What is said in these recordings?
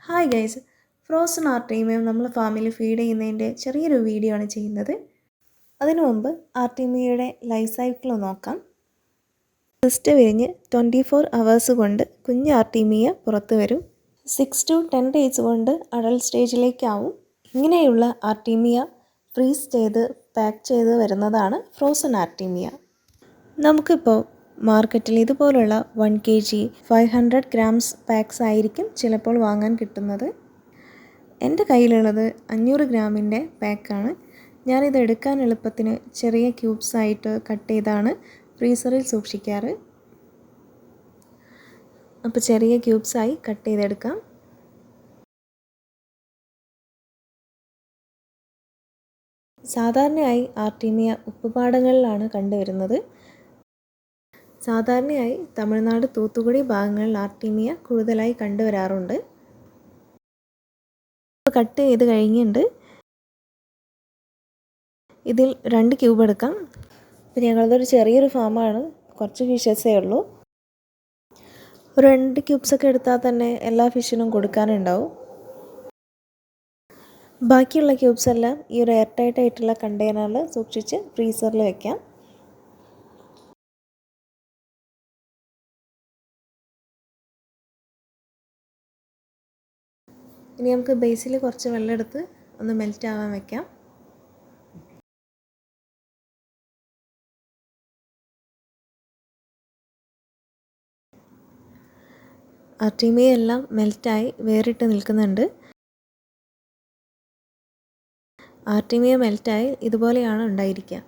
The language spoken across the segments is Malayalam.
ഹായ് ഗൈസ്, ഫ്രോസൺ ആർട്ടീമിയം നമ്മൾ ഫാമിൽ ഫീഡ് ചെയ്യുന്നതിൻ്റെ ചെറിയൊരു വീഡിയോ ആണ് ചെയ്യുന്നത്. അതിനു മുമ്പ് ആർട്ടീമിയയുടെ ലൈഫ് സൈക്കിൾ നോക്കാം. ജസ്റ്റ് വിരിഞ്ഞ് 24 അവേഴ്സ് കൊണ്ട് കുഞ്ഞ് ആർട്ടീമിയ പുറത്തു വരും. 6 to 10 ഡേയ്സ് കൊണ്ട് അഡൾട്ട് സ്റ്റേജിലേക്കാവും. ഇങ്ങനെയുള്ള ആർട്ടീമിയ ഫ്രീസ് ചെയ്ത് പാക്ക് ചെയ്ത് വരുന്നതാണ് ഫ്രോസൺ ആർട്ടീമിയ. നമുക്കിപ്പോൾ മാർക്കറ്റിൽ ഇതുപോലുള്ള 1 kg 500 grams പാക്സ് ആയിരിക്കും ചിലപ്പോൾ വാങ്ങാൻ കിട്ടുന്നത്. എൻ്റെ കയ്യിലുള്ളത് 500 ഗ്രാമിൻ്റെ പാക്കാണ്. ഞാനിത് എടുക്കാൻ എളുപ്പത്തിന് ചെറിയ ക്യൂബ്സ് ആയിട്ട് കട്ട് ചെയ്താണ് ഫ്രീസറിൽ സൂക്ഷിക്കാറ്. അപ്പോൾ ചെറിയ ക്യൂബ്സായി കട്ട് ചെയ്തെടുക്കാം. സാധാരണയായി ആർട്ടീമിയ ഉപ്പുപാടങ്ങളിലാണ് കണ്ടുവരുന്നത്. സാധാരണയായി തമിഴ്നാട്, തൂത്തുക്കുടി ഭാഗങ്ങളിൽ ആർട്ടീമിയ കൂടുതലായി കണ്ടുവരാറുണ്ട്. കട്ട് ചെയ്ത് കഴിഞ്ഞിട്ടുണ്ട്. ഇതിൽ 2 ക്യൂബ് എടുക്കാം. ഇപ്പം ഞങ്ങളതൊരു ചെറിയൊരു ഫാമാണ്, കുറച്ച് ഫിഷസേ ഉള്ളൂ. ഒരു 2 ക്യൂബ്സൊക്കെ എടുത്താൽ തന്നെ എല്ലാ ഫിഷിനും കൊടുക്കാനുണ്ടാവും. ബാക്കിയുള്ള ക്യൂബ്സ് എല്ലാം ഈ ഒരു എയർ ടൈറ്റ് ആയിട്ടുള്ള കണ്ടെയ്നറിൽ സൂക്ഷിച്ച് ഫ്രീസറിൽ വെക്കാം. ഇനി നമുക്ക് ബേസിൽ കുറച്ച് വെള്ളം എടുത്ത് ഒന്ന് മെൽറ്റ് ആവാൻ വെക്കാം. ആർട്ടീമിയ എല്ലാം മെൽറ്റായി വേറിട്ട് നിൽക്കുന്നുണ്ട്. ആർട്ടീമിയ മെൽറ്റായി ഇതുപോലെയാണ് ഉണ്ടായിരിക്കുക.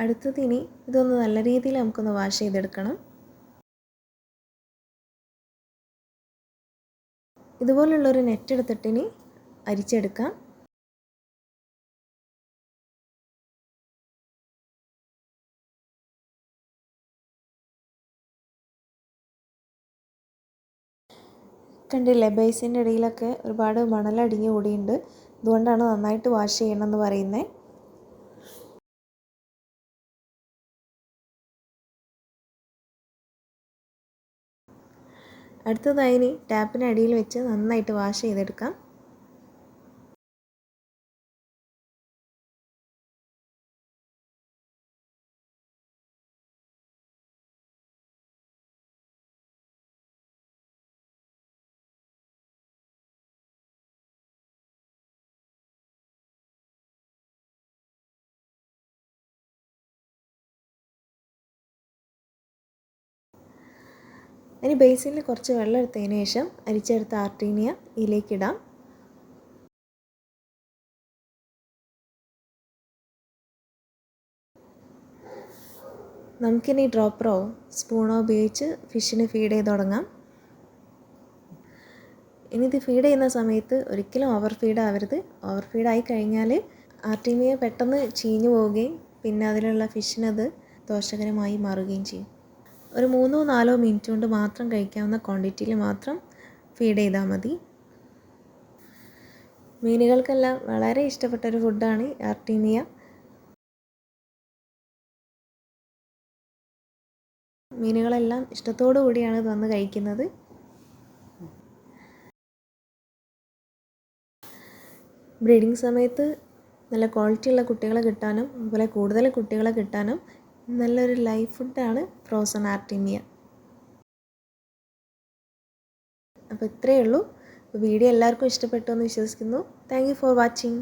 അടുത്തത് ഇനി ഇതൊന്ന് നല്ല രീതിയിൽ നമുക്കൊന്ന് വാഷ് ചെയ്തെടുക്കണം. ഇതുപോലുള്ളൊരു നെറ്റ് എടുത്തിട്ട് ഇനി അരിച്ചെടുക്കാം. കണ്ടില്ലേ, ബേസിൻ്റെ ഇടയിലൊക്കെ ഒരുപാട് മണലടിഞ്ഞു കൂടിയുണ്ട്. അതുകൊണ്ടാണ് നന്നായിട്ട് വാഷ് ചെയ്യണമെന്ന് പറയുന്നത്. അടുത്തതായി ഇനി ടാപ്പിന് അടിയിൽ വെച്ച് നന്നായിട്ട് വാഷ് ചെയ്തെടുക്കാം. ഇനി ബേസിനിൽ കുറച്ച് വെള്ളം എടുത്തതിന് ശേഷം അരിച്ചെടുത്ത ആർട്ടീമിയ ഇതിലേക്കിടാം. നമുക്കിനി ഡ്രോപ്പറോ സ്പൂണോ ഉപയോഗിച്ച് ഫിഷിന് ഫീഡ് ചെയ്ത് തുടങ്ങാം. ഇനി ഇത് ഫീഡ് ചെയ്യുന്ന സമയത്ത് ഒരിക്കലും ഓവർ ഫീഡ് ആവരുത്. ഓവർ ഫീഡായി കഴിഞ്ഞാൽ ആർട്ടീമിയ പെട്ടെന്ന് ചീഞ്ഞു പോവുകയും പിന്നെ അതിലുള്ള ഫിഷിനത് ദോഷകരമായി മാറുകയും ചെയ്യും. ഒരു 3-4 മിനിറ്റ് കൊണ്ട് മാത്രം കഴിക്കാവുന്ന ക്വാണ്ടിറ്റിയിൽ മാത്രം ഫീഡ് ചെയ്താൽ മതി. മീനുകൾക്കെല്ലാം വളരെ ഇഷ്ടപ്പെട്ടൊരു ഫുഡാണ് ആർട്ടീമിയ. മീനുകളെല്ലാം ഇഷ്ടത്തോടു കൂടിയാണ് ഇത് വന്ന് കഴിക്കുന്നത്. ബ്രീഡിങ് സമയത്ത് നല്ല ക്വാളിറ്റിയുള്ള കുട്ടികളെ കിട്ടാനും അതുപോലെ കൂടുതൽ കുട്ടികളെ കിട്ടാനും നല്ലൊരു ലൈഫ് ഫുഡാണ് ഫ്രോസൺ ആർട്ടീമിയ. അപ്പോൾ ഇത്രയേ ഉള്ളൂ. വീഡിയോ എല്ലാവർക്കും ഇഷ്ടപ്പെട്ടു എന്ന് വിശ്വസിക്കുന്നു. Thank you for watching.